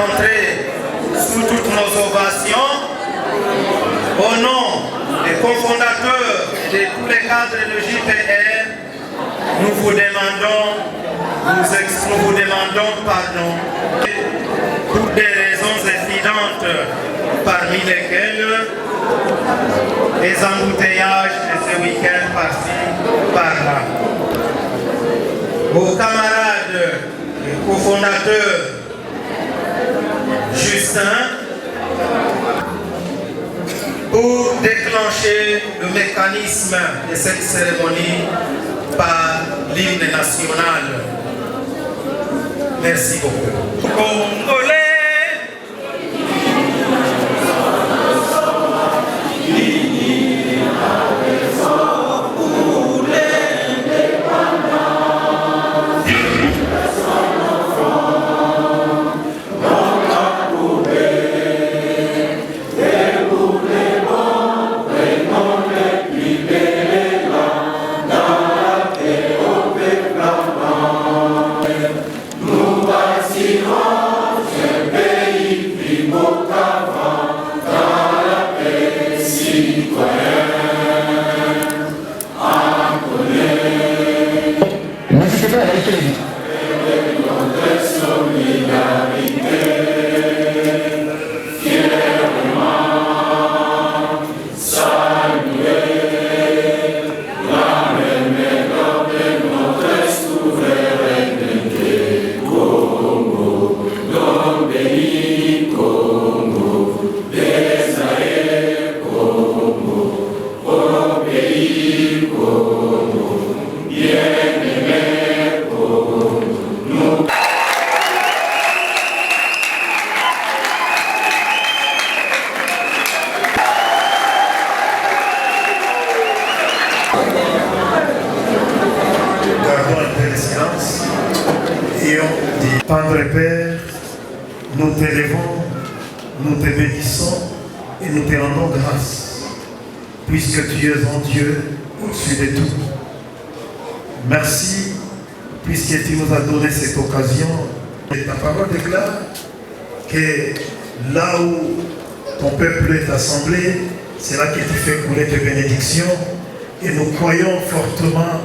d'entrer sous toutes nos ovations. Au nom des cofondateurs et de tous les cadres de JPR, nous vous demandons pardon pour des raisons évidentes, parmi lesquelles les embouteillages de ce week-end par-ci, par-là. Aux camarades et cofondateurs Justin, pour déclencher le mécanisme de cette cérémonie par l'hymne national. Merci beaucoup. Congolais. Padre Père, nous t'élevons, nous te bénissons et nous te rendons grâce, puisque tu es en Dieu au-dessus de tout. Merci, puisque tu nous as donné cette occasion. Et ta parole déclare que là où ton peuple est assemblé, c'est là que tu fais couler tes bénédictions. Et nous croyons fortement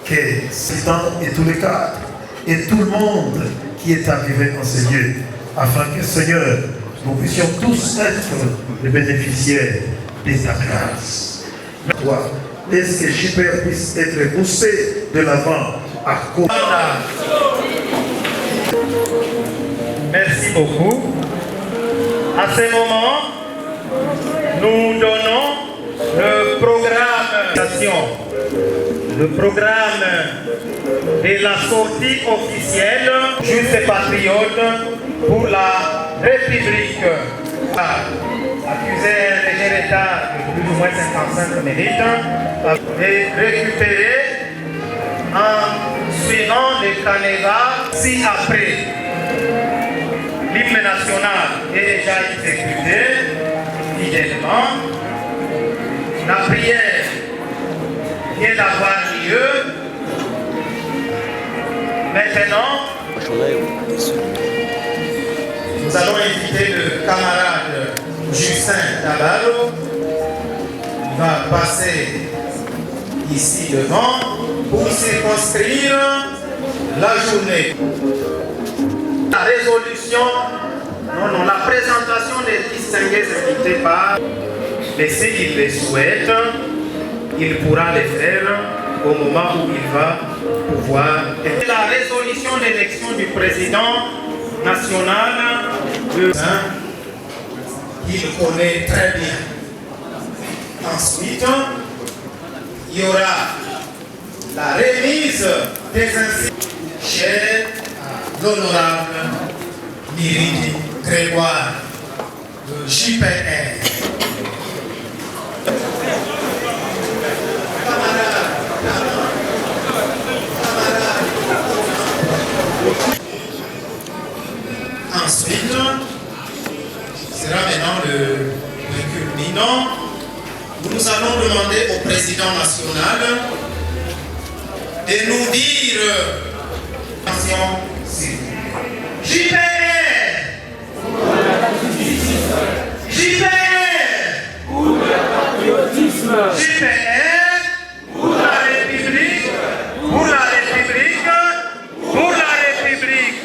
que c'est dans et tous les cadres et tout le monde qui est arrivé dans ces lieux, afin que, Seigneur, nous puissions tous être les bénéficiaires de ta grâce. Toi, laisse que JPR puisse être poussé de l'avant à cause. Merci beaucoup. À ce moment, nous donnons le programme de la sortie officielle Juste Patriote pour la République. Accusé un léger retard de plus ou moins 55 minutes et récupéré en suivant les canevas ci-après. L'hymne national est déjà exécuté fidèlement. La prière vient d'avoir lieu. Maintenant, nous allons inviter le camarade Justin Tabalo. Il va passer ici devant pour circonscrire la journée. La résolution, la présentation des distingués invités par, mais s'il le souhaite, il pourra le faire au moment où il va pouvoir. La résolution d'élection du président national, il connaît très bien. Ensuite, il y aura la remise des insignes chez l'honorable Myrine Grégoire de JPR. Ensuite, sera maintenant le culminant où nous allons demander au président national de nous dire JPR, JPR pour la République, pour la République, pour la République.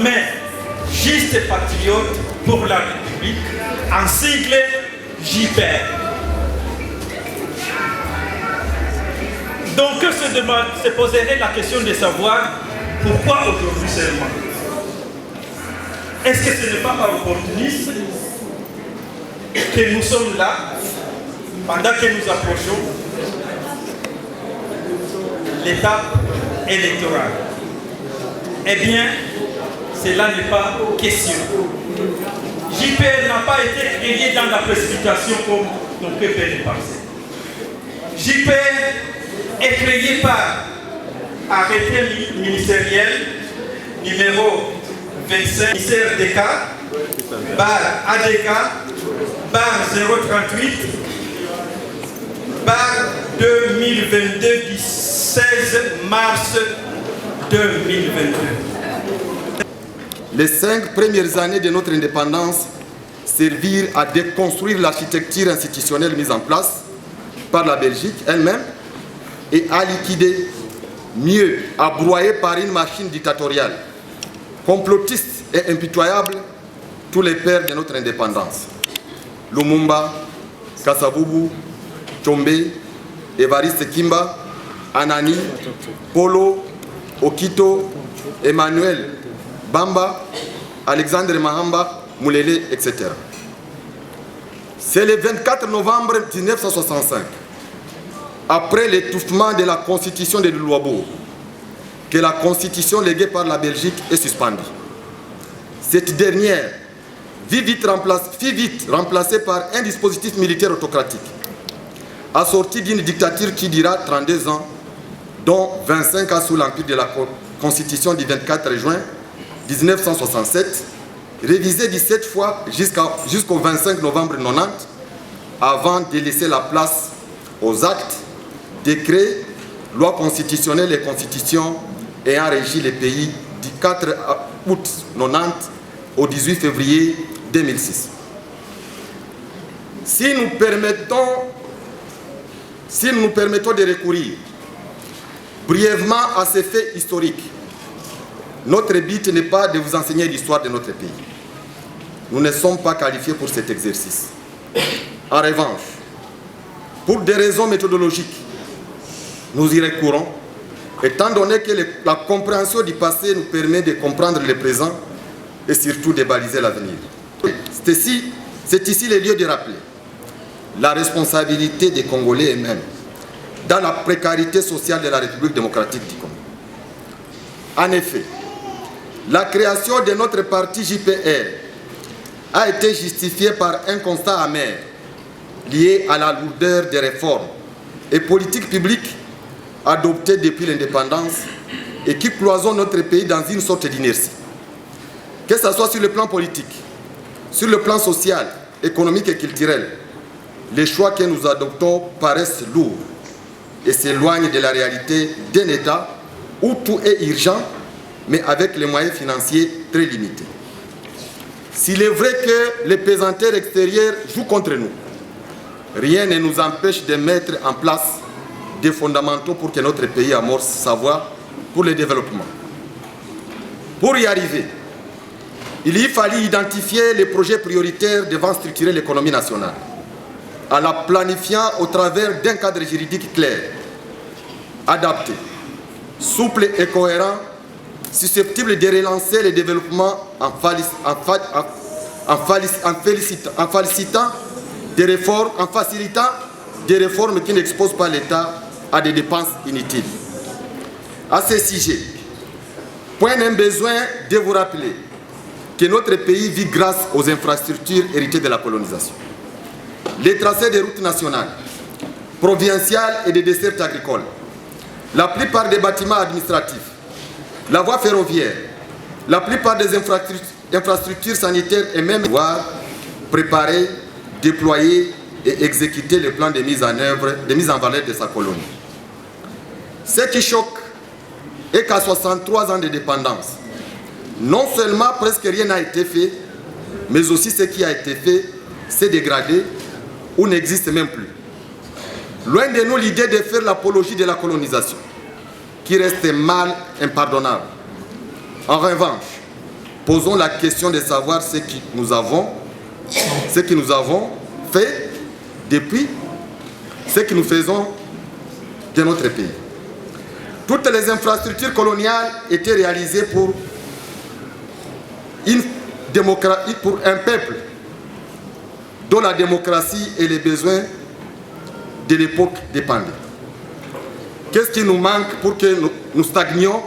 Mais juste patriote pour la République, en sigle JPR. Donc se poserait la question de savoir pourquoi aujourd'hui seulement. Est-ce que ce n'est pas par opportunisme que nous sommes là pendant que nous approchons l'étape électorale? Eh bien, cela n'est pas question. JPR n'a pas été créé dans la précipitation comme on peut le penser. JPR est créé par arrêté ministériel numéro 25, ministère DK, bar ADK, bar 038, bar 2022 du 16 mars 2022. Les 5 premières années de notre indépendance servirent à déconstruire l'architecture institutionnelle mise en place par la Belgique elle-même et à liquider, mieux, à broyer par une machine dictatoriale, complotiste et impitoyable, tous les pères de notre indépendance. Lumumba, Kasavubu, Tshombe, Évariste Kimba, Anani, Polo, Okito, Emmanuel Bamba, Alexandre Mahamba, Moulele, etc. C'est le 24 novembre 1965, après l'étouffement de la constitution de Luabo, que la constitution léguée par la Belgique est suspendue. Cette dernière fut vite remplacée par un dispositif militaire autocratique, assorti d'une dictature qui dura 32 ans, dont 25 ans sous l'empire de la constitution du 24 juin 1967, révisée 17 fois jusqu'au 25 novembre 90, avant de laisser la place aux actes, décrets, lois constitutionnelles et constitutions ayant régi les pays du 4 août 90 au 18 février 2006. Si nous nous permettons de recourir brièvement à ces faits historiques, notre but n'est pas de vous enseigner l'histoire de notre pays. Nous ne sommes pas qualifiés pour cet exercice. En revanche, pour des raisons méthodologiques, nous y recourons, étant donné que la compréhension du passé nous permet de comprendre le présent et surtout de baliser l'avenir. C'est ici le lieu de rappeler la responsabilité des Congolais eux-mêmes dans la précarité sociale de la République démocratique du Congo. En effet, la création de notre parti JPR a été justifiée par un constat amer lié à la lourdeur des réformes et politiques publiques adoptées depuis l'indépendance et qui cloisonnent notre pays dans une sorte d'inertie. Que ce soit sur le plan politique, sur le plan social, économique et culturel, les choix que nous adoptons paraissent lourds et s'éloignent de la réalité d'un État où tout est urgent, mais avec les moyens financiers très limités. S'il est vrai que les pesanteurs extérieurs jouent contre nous, rien ne nous empêche de mettre en place des fondamentaux pour que notre pays amorce sa voie pour le développement. Pour y arriver, il y fallut identifier les projets prioritaires devant structurer l'économie nationale, en la planifiant au travers d'un cadre juridique clair, adapté, souple et cohérent, susceptible de relancer le développement en facilitant des réformes qui n'exposent pas l'État à des dépenses inutiles. À ce sujet, point d'un besoin de vous rappeler que notre pays vit grâce aux infrastructures héritées de la colonisation. Les tracés des routes nationales, provinciales et des dessertes agricoles, la plupart des bâtiments administratifs, la voie ferroviaire, la plupart des infrastructures sanitaires et même préparer, déployer et exécuter le plan de mise en œuvre, de mise en valeur de sa colonie. Ce qui choque est qu'à 63 ans de dépendance, non seulement presque rien n'a été fait, mais aussi ce qui a été fait s'est dégradé ou n'existe même plus. Loin de nous l'idée de faire l'apologie de la colonisation, qui reste mal impardonnable. En revanche, posons la question de savoir ce que nous avons fait depuis ce que nous faisons de notre pays. Toutes les infrastructures coloniales étaient réalisées pour un peuple dont la démocratie et les besoins de l'époque dépendaient. Qu'est-ce qui nous manque pour que nous stagnions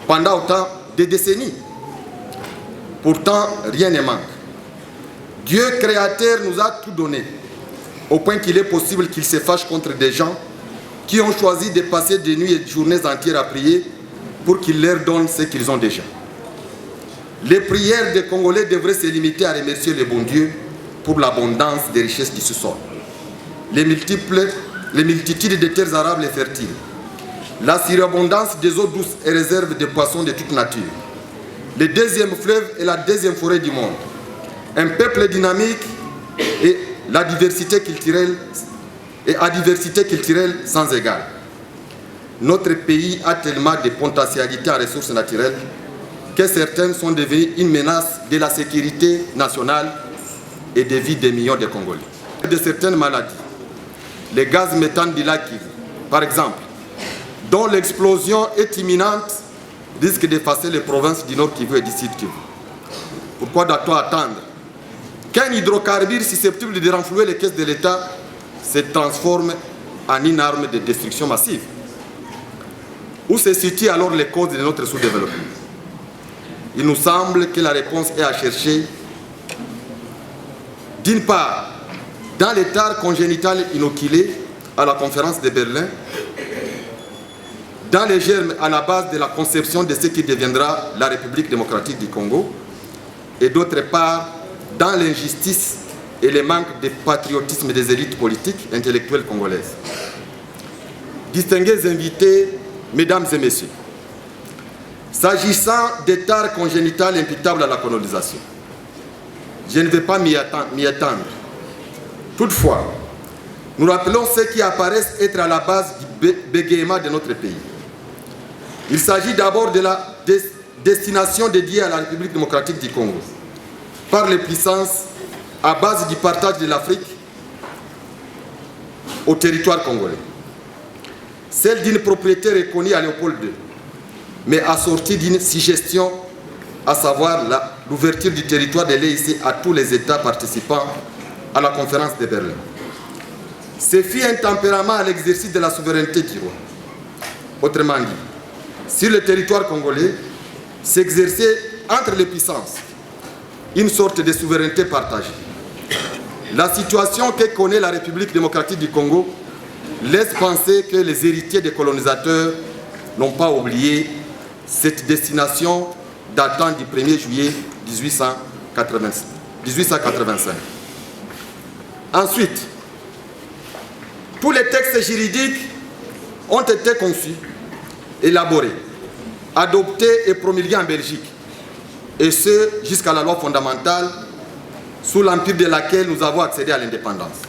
pendant autant de décennies? Pourtant, rien ne manque. Dieu créateur nous a tout donné, au point qu'il est possible qu'il se fâche contre des gens qui ont choisi de passer des nuits et des journées entières à prier pour qu'il leur donne ce qu'ils ont déjà. Les prières des Congolais devraient se limiter à remercier le bon Dieu pour l'abondance des richesses qui se sortent. Les multitudes de terres arables et fertiles, la surabondance des eaux douces et réserves de poissons de toute nature, le deuxième fleuve et la deuxième forêt du monde, un peuple dynamique et à diversité culturelle sans égale. Notre pays a tellement de potentialités en ressources naturelles que certaines sont devenues une menace de la sécurité nationale et des vies des millions de Congolais. De certaines maladies, les gaz méthane du lac Kivu, par exemple, dont l'explosion est imminente, risque d'effacer les provinces du Nord Kivu et du Sud Kivu. Pourquoi doit-on attendre qu'un hydrocarbure susceptible de renflouer les caisses de l'État se transforme en une arme de destruction massive? Où se situent alors les causes de notre sous-développement? Il nous semble que la réponse est à chercher, d'une part, dans l'état congénital inoculé à la conférence de Berlin, dans les germes à la base de la conception de ce qui deviendra la République démocratique du Congo, et d'autre part, dans l'injustice et le manque de patriotisme des élites politiques et intellectuelles congolaises. Distingués invités, mesdames et messieurs, s'agissant d'état congénital imputable à la colonisation, je ne vais pas m'y attendre. Toutefois, nous rappelons ce qui apparaissent être à la base du bégaiement de notre pays. Il s'agit d'abord de la destination dédiée à la République démocratique du Congo par les puissances à base du partage de l'Afrique au territoire congolais. Celle d'une propriété reconnue à Léopold II, mais assortie d'une suggestion, à savoir l'ouverture du territoire de l'EIC à tous les États participants à la conférence de Berlin. Ce fut un tempérament à l'exercice de la souveraineté du roi. Autrement dit, sur le territoire congolais, s'exerçait entre les puissances une sorte de souveraineté partagée. La situation que connaît la République démocratique du Congo laisse penser que les héritiers des colonisateurs n'ont pas oublié cette destination datant du 1er juillet 1885. Ensuite, tous les textes juridiques ont été conçus, élaborés, adoptés et promulgués en Belgique, et ce jusqu'à la loi fondamentale sous l'empire de laquelle nous avons accédé à l'indépendance.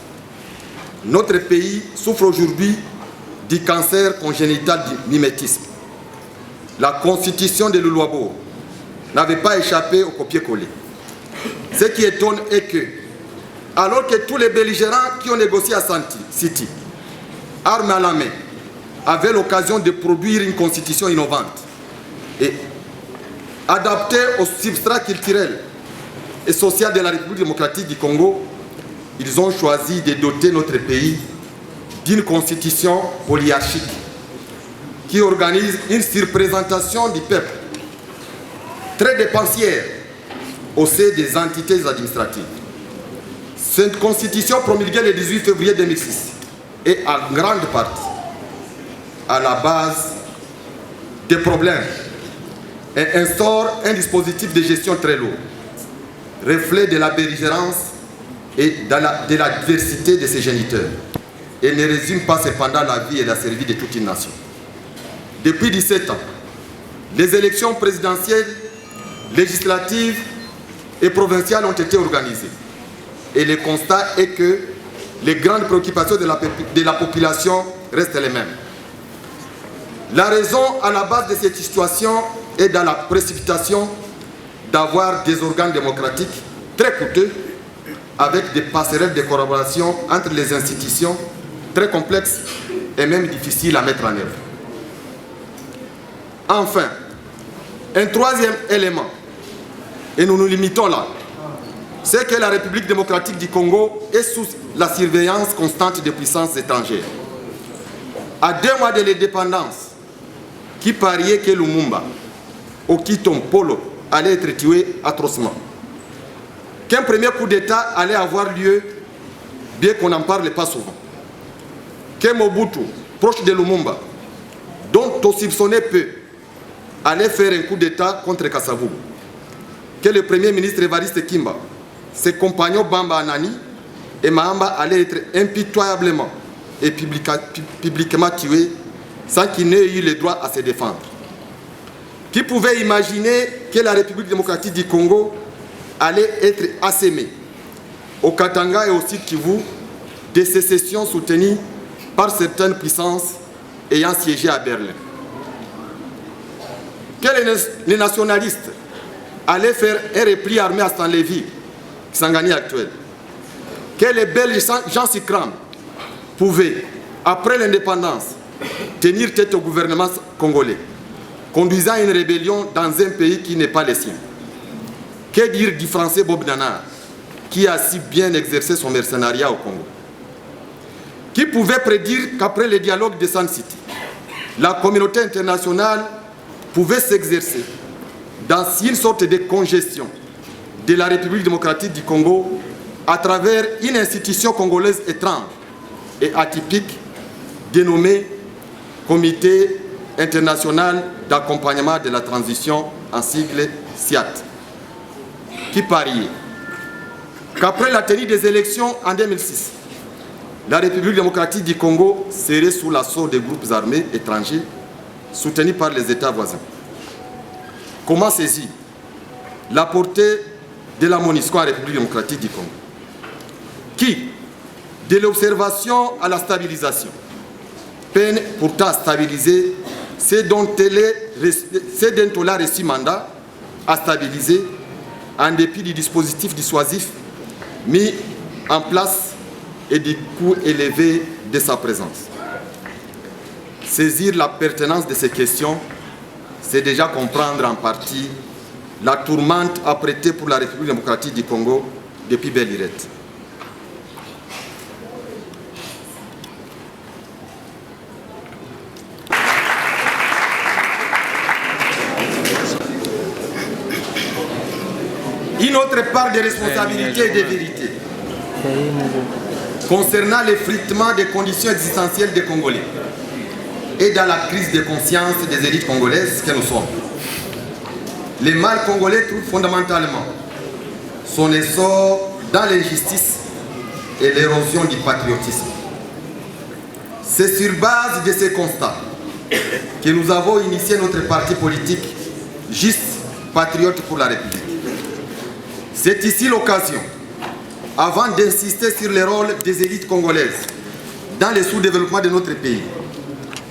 Notre pays souffre aujourd'hui du cancer congénital du mimétisme. La constitution de Louloabo n'avait pas échappé au copier-coller. Ce qui étonne est que, alors que tous les belligérants qui ont négocié à City, armes à la main, avaient l'occasion de produire une constitution innovante et adaptée au substrat culturel et social de la République démocratique du Congo, ils ont choisi de doter notre pays d'une constitution polyarchique qui organise une surreprésentation du peuple très dépensière au sein des entités administratives. Cette constitution promulguée le 18 février 2006 est en grande partie à la base des problèmes et instaure un dispositif de gestion très lourd, reflet de la belligérance et de la diversité de ses géniteurs, et ne résume pas cependant la vie et la survie de toute une nation. Depuis 17 ans, les élections présidentielles, législatives et provinciales ont été organisées. Et le constat est que les grandes préoccupations de la population restent les mêmes. La raison à la base de cette situation est dans la précipitation d'avoir des organes démocratiques très coûteux avec des passerelles de collaboration entre les institutions très complexes et même difficiles à mettre en œuvre. Enfin, un troisième élément, et nous nous limitons là, c'est que la République démocratique du Congo est sous la surveillance constante des puissances étrangères. À 2 mois de l'indépendance, qui pariait que Lumumba, Okitom Polo, allait être tué atrocement, qu'un premier coup d'État allait avoir lieu, bien qu'on n'en parle pas souvent, que Mobutu, proche de Lumumba, dont on soupçonnait peu, allait faire un coup d'État contre Kasavubu, que le premier ministre Evariste Kimba, ses compagnons Bamba Anani et Mahamba allaient être impitoyablement et publiquement tués sans qu'ils n'aient eu le droit à se défendre. Qui pouvait imaginer que la République démocratique du Congo allait être assémée au Katanga et au Sud Kivu de sécessions soutenues par certaines puissances ayant siégé à Berlin? Que les nationalistes allaient faire un repli armé à Stanleyville, Kisangani actuel? Que les Belges Jean Sikram pouvaient, après l'indépendance, tenir tête au gouvernement congolais, conduisant une rébellion dans un pays qui n'est pas le sien? Que dire du français Bob Nana, qui a si bien exercé son mercenariat au Congo? Qui pouvait prédire qu'après le dialogue de Sun City, la communauté internationale pouvait s'exercer dans une sorte de congestion de la République démocratique du Congo à travers une institution congolaise étrange et atypique dénommée Comité international d'accompagnement de la transition, en sigle SIAT, qui pariait qu'après la tenue des élections en 2006, la République démocratique du Congo serait sous l'assaut des groupes armés étrangers soutenus par les États voisins. Comment saisir la portée de la MONUSCO en République démocratique du Congo, qui, de l'observation à la stabilisation, peine pourtant à stabiliser ce dont elle a reçu mandat à stabiliser en dépit du dispositif dissuasif mis en place et du coût élevé de sa présence. Saisir la pertinence de ces questions, c'est déjà comprendre en partie la tourmente apprêtée pour la République démocratique du Congo depuis belle lurette. Une autre part de responsabilité et de vérité concernant l'effritement des conditions existentielles des Congolais et dans la crise de conscience des élites congolaises que nous sommes. Le mal congolais trouve fondamentalement son essor dans l'injustice et l'érosion du patriotisme. C'est sur base de ces constats que nous avons initié notre parti politique Juste Patriote pour la République. C'est ici l'occasion, avant d'insister sur le rôle des élites congolaises dans le sous-développement de notre pays,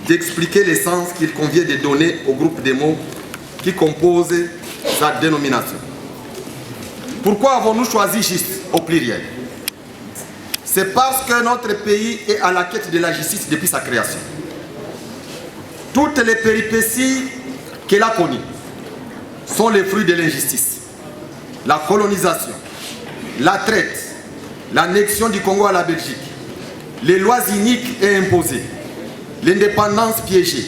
d'expliquer le sens qu'il convient de donner au groupe de mots qui composent sa dénomination. Pourquoi avons-nous choisi juste au pluriel? C'est parce que notre pays est à la quête de la justice depuis sa création. Toutes les péripéties qu'elle a connues sont les fruits de l'injustice. La colonisation, la traite, l'annexion du Congo à la Belgique, les lois iniques et imposées, l'indépendance piégée,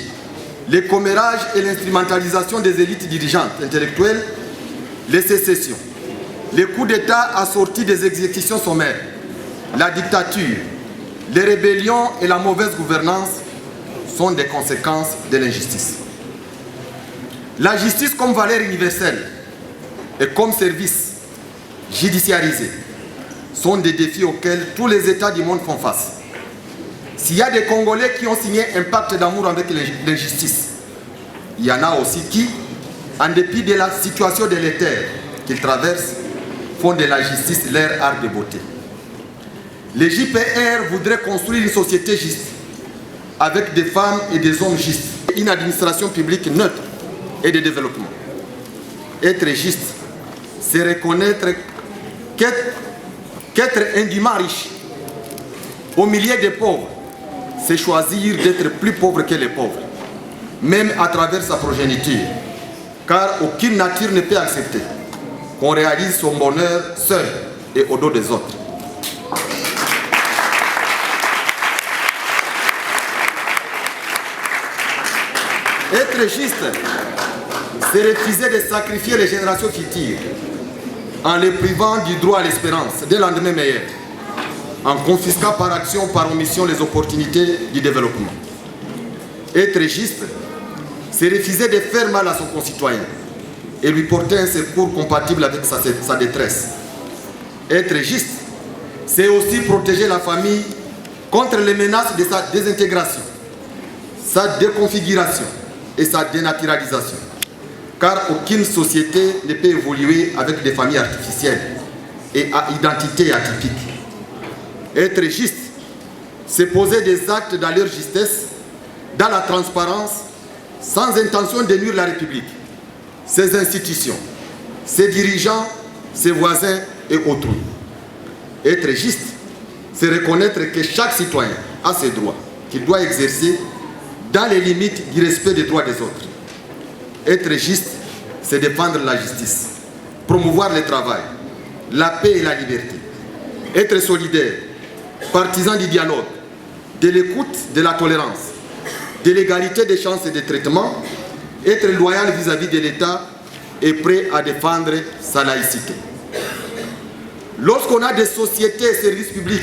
les commérages et l'instrumentalisation des élites dirigeantes intellectuelles, les sécessions, les coups d'État assortis des exécutions sommaires, la dictature, les rébellions et la mauvaise gouvernance sont des conséquences de l'injustice. La justice comme valeur universelle et comme service judiciarisé sont des défis auxquels tous les États du monde font face. S'il y a des Congolais qui ont signé un pacte d'amour avec l'injustice, il y en a aussi qui, en dépit de la situation délétère qu'ils traversent, font de la justice leur art de beauté. Les JPR voudraient construire une société juste, avec des femmes et des hommes justes, une administration publique neutre et de développement. Être juste, c'est reconnaître qu'être indûment riche, au milieu des pauvres, c'est choisir d'être plus pauvre que les pauvres, même à travers sa progéniture, car aucune nature ne peut accepter qu'on réalise son bonheur seul et au dos des autres. Être juste, c'est refuser de sacrifier les générations futures en les privant du droit à l'espérance d'un lendemain meilleur, en confisquant par action, par omission les opportunités du développement. Être juste, c'est refuser de faire mal à son concitoyen et lui porter un secours compatible avec sa détresse. Être juste, c'est aussi protéger la famille contre les menaces de sa désintégration, sa déconfiguration et sa dénaturalisation. Car aucune société ne peut évoluer avec des familles artificielles et à identité atypique. Être juste, c'est poser des actes dans leur justesse, dans la transparence, sans intention de nuire la République, ses institutions, ses dirigeants, ses voisins et autrui. Être juste, c'est reconnaître que chaque citoyen a ses droits, qu'il doit exercer dans les limites du respect des droits des autres. Être juste, c'est défendre la justice, promouvoir le travail, la paix et la liberté. Être solidaire, partisan du dialogue, de l'écoute, de la tolérance, de l'égalité des chances et des traitements, être loyal vis-à-vis de l'État et prêt à défendre sa laïcité. Lorsqu'on a des sociétés et services publics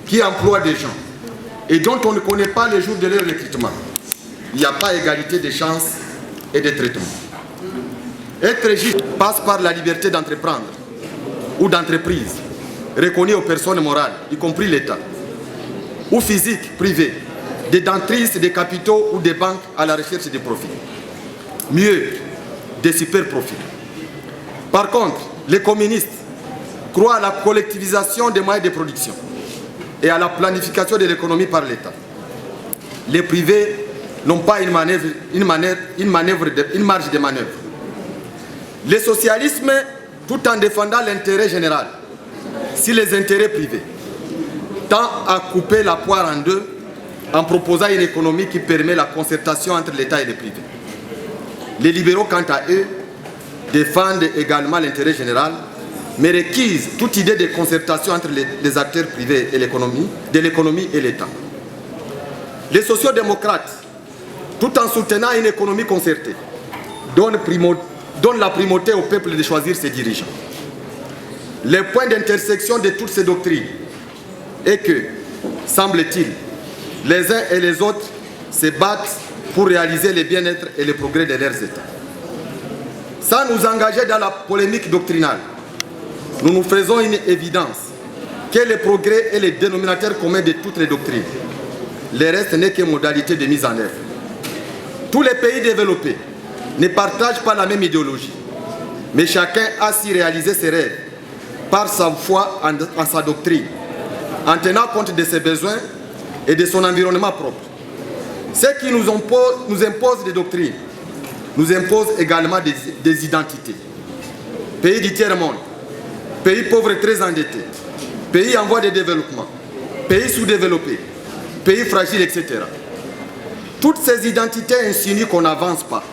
qui emploient des gens et dont on ne connaît pas les jours de leur recrutement, il n'y a pas égalité des chances et des traitements. Être juste passe par la liberté d'entreprendre ou d'entreprise, reconnue aux personnes morales, y compris l'État, ou physiques, privées, des dentistes, des capitaux ou des banques à la recherche des profits. Mieux, des super profits. Par contre, les communistes croient à la collectivisation des moyens de production et à la planification de l'économie par l'État. Les privés n'ont pas une marge de manœuvre. Le socialisme, tout en défendant l'intérêt général, si les intérêts privés, tend à couper la poire en deux en proposant une économie qui permet la concertation entre l'État et les privés. Les libéraux, quant à eux, défendent également l'intérêt général, mais réquisent toute idée de concertation entre les acteurs privés et de l'économie et l'État. Les sociodémocrates, tout en soutenant une économie concertée, donnent la primauté au peuple de choisir ses dirigeants. Le point d'intersection de toutes ces doctrines est que, semble-t-il, les uns et les autres se battent pour réaliser le bien-être et le progrès de leurs États. Sans nous engager dans la polémique doctrinale, nous nous faisons une évidence que le progrès est le dénominateur commun de toutes les doctrines. Le reste n'est que modalité de mise en œuvre. Tous les pays développés ne partagent pas la même idéologie, mais chacun a su réaliser ses rêves par sa foi en sa doctrine, en tenant compte de ses besoins et de son environnement propre. Ceux qui nous imposent des doctrines nous imposent également des identités. Pays du tiers-monde, pays pauvres et très endettés, pays en voie de développement, pays sous-développés, pays fragiles, etc. Toutes ces identités insinuent qu'on n'avance pas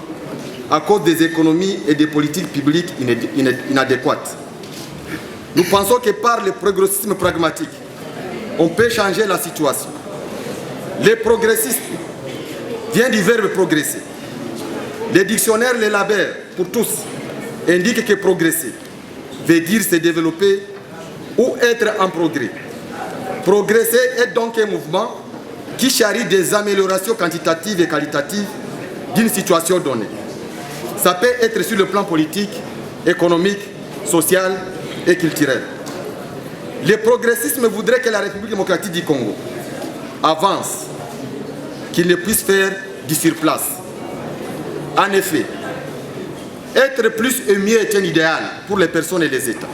à cause des économies et des politiques publiques inadéquates. Nous pensons que par le progressisme pragmatique, on peut changer la situation. Le progressisme vient du verbe progresser. Les dictionnaires, les labels, pour tous, indiquent que progresser, veut dire se développer ou être en progrès. Progresser est donc un mouvement qui charrie des améliorations quantitatives et qualitatives d'une situation donnée. Ça peut être sur le plan politique, économique, social et culturel. Le progressisme voudrait que la République démocratique du Congo avance, qu'il ne puisse faire du surplace. En effet, être plus et mieux est un idéal pour les personnes et les États.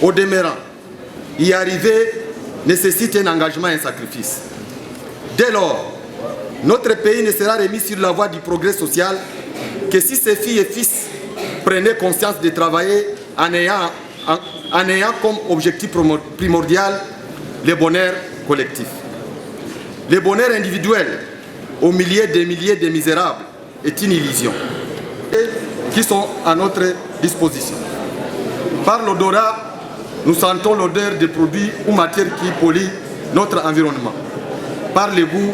Au demeurant, y arriver nécessite un engagement et un sacrifice. Dès lors, notre pays ne sera remis sur la voie du progrès social que si ses filles et fils prenaient conscience de travailler en ayant comme objectif primordial le bonheur collectif. Le bonheur individuel au milieu des milliers de misérables est une illusion qui sont à notre disposition. Par l'odorat, nous sentons l'odeur des produits ou matières qui polluent notre environnement. Par le goût,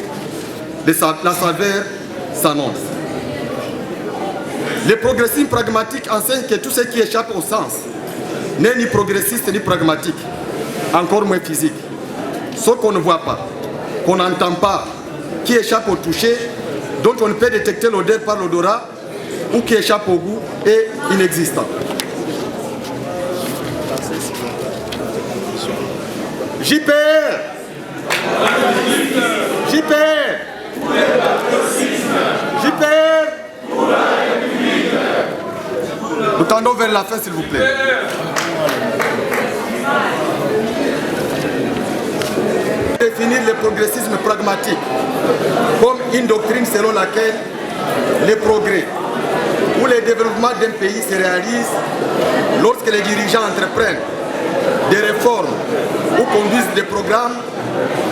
la saveur s'annonce. Le progressisme pragmatique enseigne que tout ce qui échappe au sens n'est ni progressiste ni pragmatique, encore moins physique. Ce qu'on ne voit pas, qu'on n'entend pas, qui échappe au toucher, dont on ne peut détecter l'odeur par l'odorat, ou qui échappe au goût, est inexistant. JPR JPR JPR Nous tendons vers la fin, s'il vous plaît. Définir le progressisme pragmatique comme une doctrine selon laquelle les progrès ou le développement d'un pays se réalise lorsque les dirigeants entreprennent des réformes ou conduisent des programmes,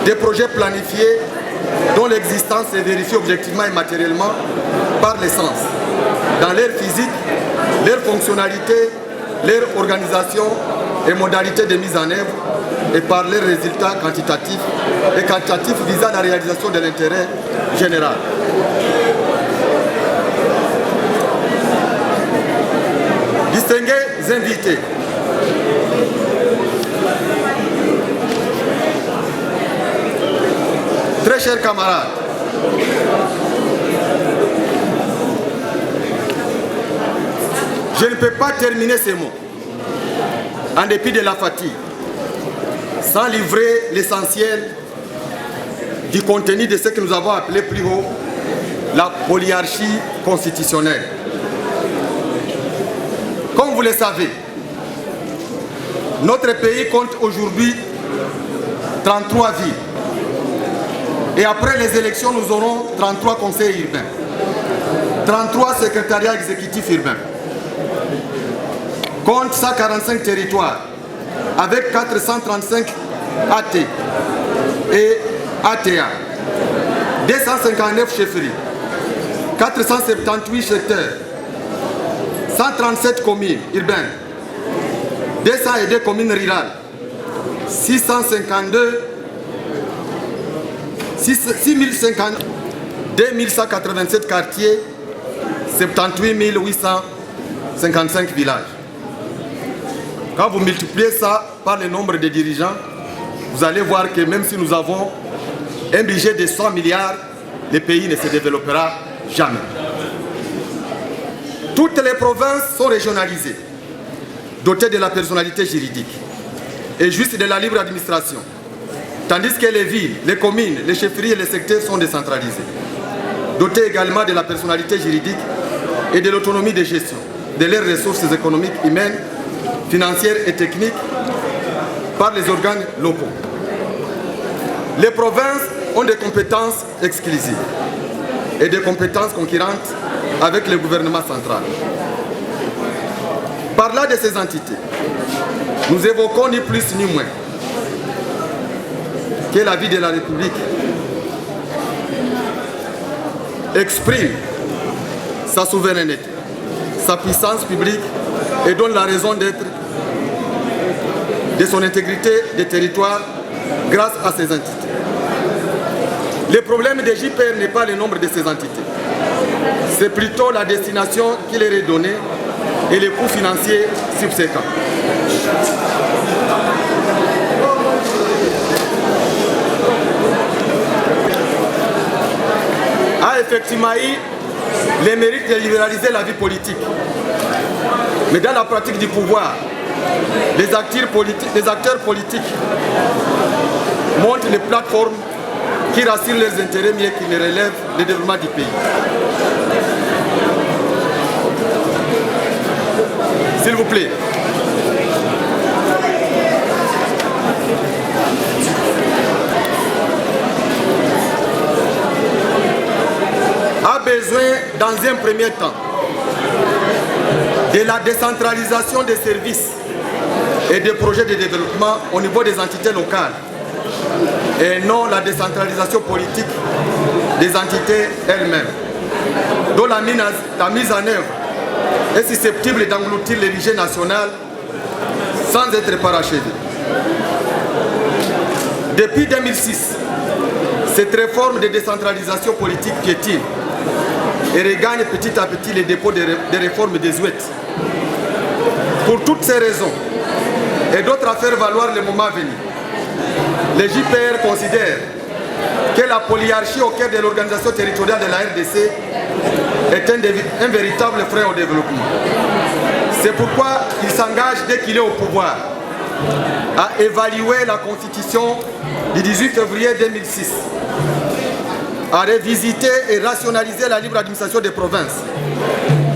des projets planifiés dont l'existence est vérifiée objectivement et matériellement par les sens, dans leur physique, leur fonctionnalité, leur organisation et modalités de mise en œuvre et par leurs résultats quantitatifs et qualitatifs visant la réalisation de l'intérêt général. Distingués invités, très chers camarades, je ne peux pas terminer ces mots, en dépit de la fatigue, sans livrer l'essentiel du contenu de ce que nous avons appelé plus haut la polyarchie constitutionnelle. Comme vous le savez, notre pays compte aujourd'hui 33 villes. Et après les élections, nous aurons 33 conseils urbains, 33 secrétariats exécutifs urbains, compte 145 territoires, avec 435 AT et ATA, 259 chefferies, 478 secteurs, 137 communes urbaines, 202 communes rurales, 2187 quartiers, 78 855 villages. Quand vous multipliez ça par le nombre de dirigeants, vous allez voir que même si nous avons un budget de 100 milliards, le pays ne se développera jamais. Toutes les provinces sont régionalisées, dotées de la personnalité juridique et juste de la libre administration, tandis que les villes, les communes, les chefferies et les secteurs sont décentralisés, dotés également de la personnalité juridique et de l'autonomie de gestion de leurs ressources économiques, humaines, financières et techniques par les organes locaux. Les provinces ont des compétences exclusives et des compétences concurrentes avec le gouvernement central. Par-delà de ces entités, nous évoquons ni plus ni moins que la vie de la République exprime sa souveraineté, sa puissance publique et donne la raison d'être de son intégrité des territoires grâce à ces entités. Le problème de JPR n'est pas le nombre de ces entités, c'est plutôt la destination qui leur est donnée et les coûts financiers subséquents. effectivement eu les mérites de libéraliser la vie politique. Mais dans la pratique du pouvoir, les acteurs politiques montent les plateformes qui rassurent leurs intérêts mieux qu'ils ne relèvent le développement du pays. S'il vous plaît. A besoin, dans un premier temps, de la décentralisation des services et des projets de développement au niveau des entités locales et non la décentralisation politique des entités elles-mêmes, dont la mise en œuvre est susceptible d'engloutir le budget national sans être parachevée. Depuis 2006, cette réforme de décentralisation politique piétine et regagne petit à petit les dépôts des réformes désuètes. Pour toutes ces raisons, et d'autres à faire valoir le moment venu, les JPR considèrent que la polyarchie au cœur de l'organisation territoriale de la RDC est un véritable frein au développement. C'est pourquoi il s'engage dès qu'il est au pouvoir à évaluer la constitution du 18 février 2006, à revisiter et rationaliser la libre administration des provinces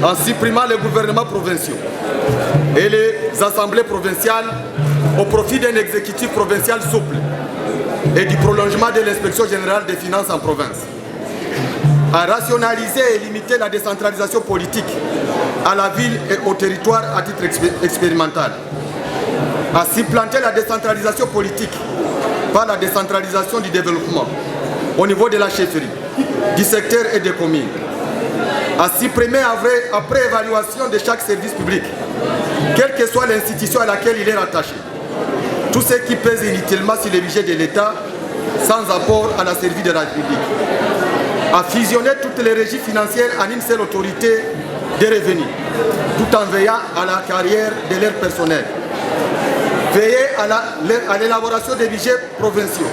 en supprimant les gouvernements provinciaux et les assemblées provinciales au profit d'un exécutif provincial souple et du prolongement de l'inspection générale des finances en province, à rationaliser et limiter la décentralisation politique à la ville et au territoire à titre expérimental, à supplanter la décentralisation politique par la décentralisation du développement au niveau de la chefferie, du secteur et des communes, à supprimer après évaluation de chaque service public, quelle que soit l'institution à laquelle il est rattaché, tout ce qui pèse inutilement sur le budget de l'État sans apport à la service de la République, à fusionner toutes les régies financières en une seule autorité des revenus, tout en veillant à la carrière de leur personnel, veiller à l'élaboration des budgets provinciaux,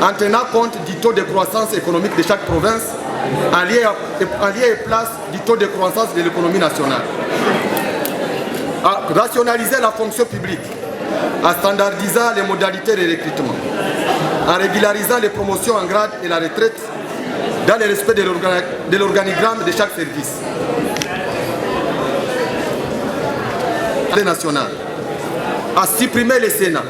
en tenant compte du taux de croissance économique de chaque province, en lieu et place du taux de croissance de l'économie nationale, à rationaliser la fonction publique, en standardisant les modalités de recrutement, en régularisant les promotions en grade et la retraite dans le respect de l'organigramme de chaque service national, à supprimer le Sénat,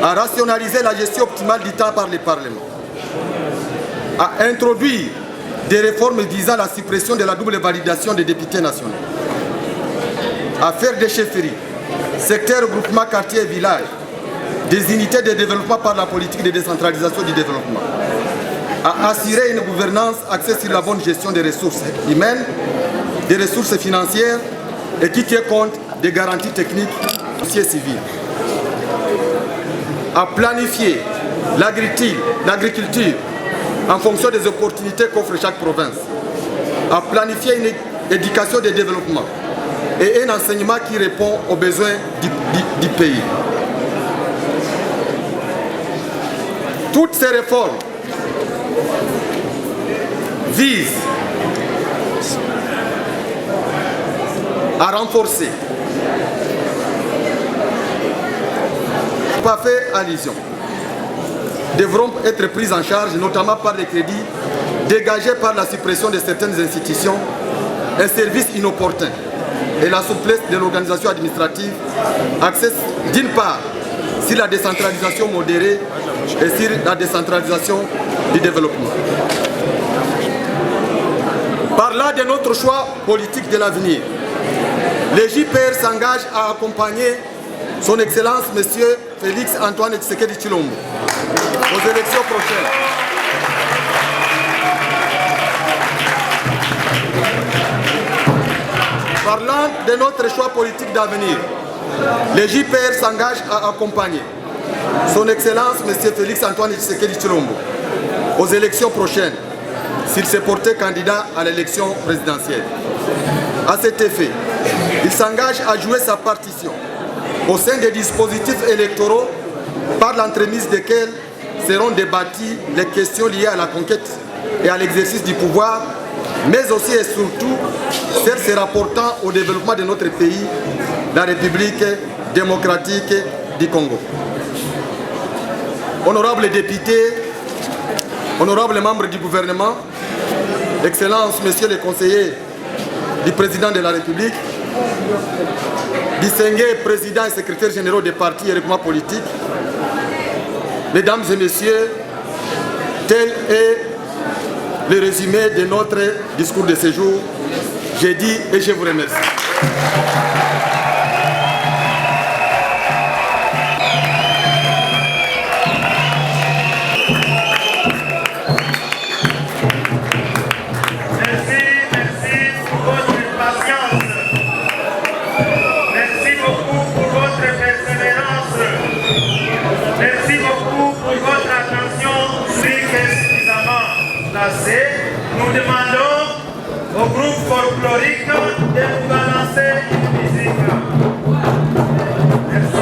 à rationaliser la gestion optimale du temps par le Parlement, à introduire des réformes visant à la suppression de la double validation des députés nationaux, à faire des chefferies, secteurs, groupements, quartiers et villages, des unités de développement par la politique de décentralisation du développement, à assurer une gouvernance axée sur la bonne gestion des ressources humaines, des ressources financières et qui tient compte des garanties techniques et civiles, à planifier l'agriculture en fonction des opportunités qu'offre chaque province, à planifier une éducation de développement et un enseignement qui répond aux besoins du pays. Toutes ces réformes visent à renforcer, pas fait allusion, devront être prises en charge notamment par les crédits dégagés par la suppression de certaines institutions, un service inopportun et la souplesse de l'organisation administrative, axée d'une part sur la décentralisation modérée et sur la décentralisation du développement. Parlant de notre choix politique de l'avenir, les JPR s'engagent à accompagner son Excellence M. Félix Antoine Tshisekedi Tshilombo aux élections prochaines. Parlant de notre choix politique d'avenir, les JPR s'engagent à accompagner son Excellence M. Félix Antoine Tshisekedi Tshilombo aux élections prochaines s'il s'est porté candidat à l'élection présidentielle. À cet effet, il s'engage à jouer sa partition au sein des dispositifs électoraux par l'entremise desquels seront débattues les questions liées à la conquête et à l'exercice du pouvoir, mais aussi et surtout celle se rapportant au développement de notre pays, la République démocratique du Congo. Honorables députés, honorables membres du gouvernement, Excellences, Messieurs les conseillers du président de la République, distingués présidents et secrétaires généraux des partis et groupements politiques, Mesdames et Messieurs, tel est le résumé de notre discours de ce jour. J'ai dit et je vous remercie. Nous demandons au groupe folklorique de nous balancer une musique. Merci.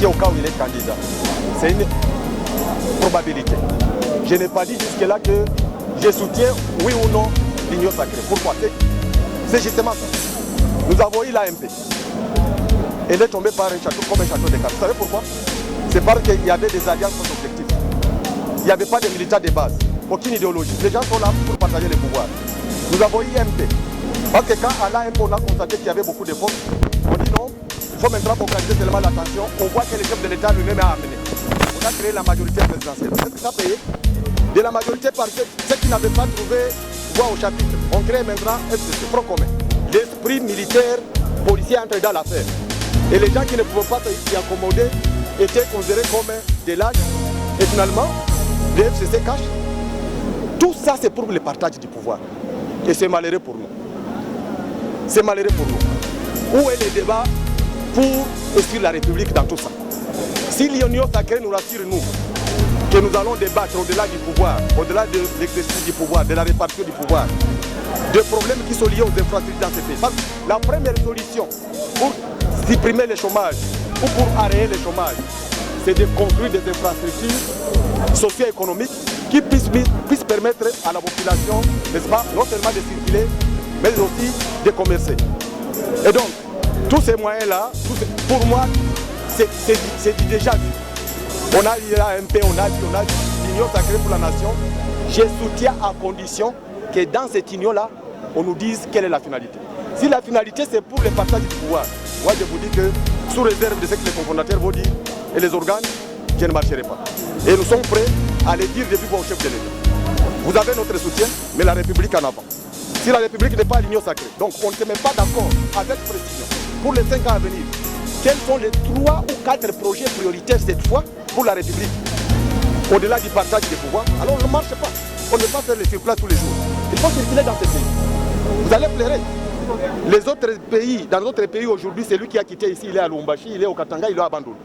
Au cas où il est candidat. C'est une probabilité. Je n'ai pas dit jusque-là que je soutiens oui ou non l'Union sacrée. Pourquoi? C'est justement ça. Nous avons eu l'AMP. Elle est tombée par un château comme un château de cartes. Vous savez pourquoi? C'est parce qu'il y avait des alliances sans objectif. Il n'y avait pas de militants de base, aucune idéologie. Les gens sont là pour partager les pouvoirs. Nous avons eu MP. Parce que quand à l'AMP on a constaté qu'il y avait beaucoup de forces, on dit non. Il faut maintenant focaliser seulement l'attention. On voit que le chef de l'État lui-même a amené. On a créé la majorité présidentielle. Qu'est-ce que ça a payé? De la majorité par ceux qui n'avaient pas trouvé voix au chapitre. On crée maintenant FCC, Front commun. L'esprit militaire, policier entre dans l'affaire. Et les gens qui ne pouvaient pas s'y accommoder étaient considérés comme des lâches. Et finalement, le FCC cache. Tout ça, c'est pour le partage du pouvoir. Et c'est malheureux pour nous. C'est malheureux pour nous. Où est le débat pour essuyer la République dans tout ça? Si l'Union sacrée nous rassure, nous, que nous allons débattre au-delà du pouvoir, au-delà de l'exercice du pouvoir, de la répartition du pouvoir, des problèmes qui sont liés aux infrastructures dans ce pays. Parce que la première solution pour supprimer le chômage ou pour arrêter le chômage, c'est de construire des infrastructures socio-économiques qui puissent permettre à la population, n'est-ce pas, non seulement de circuler, mais aussi de commercer. Et donc, tous ces moyens-là, pour moi, c'est déjà vu. On a eu l'AMP, on a dit l'Union sacrée pour la nation. Je soutiens à condition que dans cette union-là, on nous dise quelle est la finalité. Si la finalité c'est pour le partage du pouvoir, moi je vous dis que sous réserve de ce que les cofondateurs vont dire et les organes, je ne marcherai pas. Et nous sommes prêts à le dire depuis au chef de l'État. Vous avez notre soutien, mais la République en avant. Si la République n'est pas l'union sacrée, donc on ne se met pas d'accord avec précision pour les 5 ans à venir. Quels sont les 3 ou 4 projets prioritaires cette fois pour la République? au-delà du partage des pouvoirs, alors on ne marche pas. On ne peut pas faire les surplats tous les jours. Il faut circuler dans ces pays. Vous allez pleurer. Les autres pays, dans d'autres pays aujourd'hui, c'est lui qui a quitté ici, il est à Lubumbashi, il est au Katanga, il est à Bandung.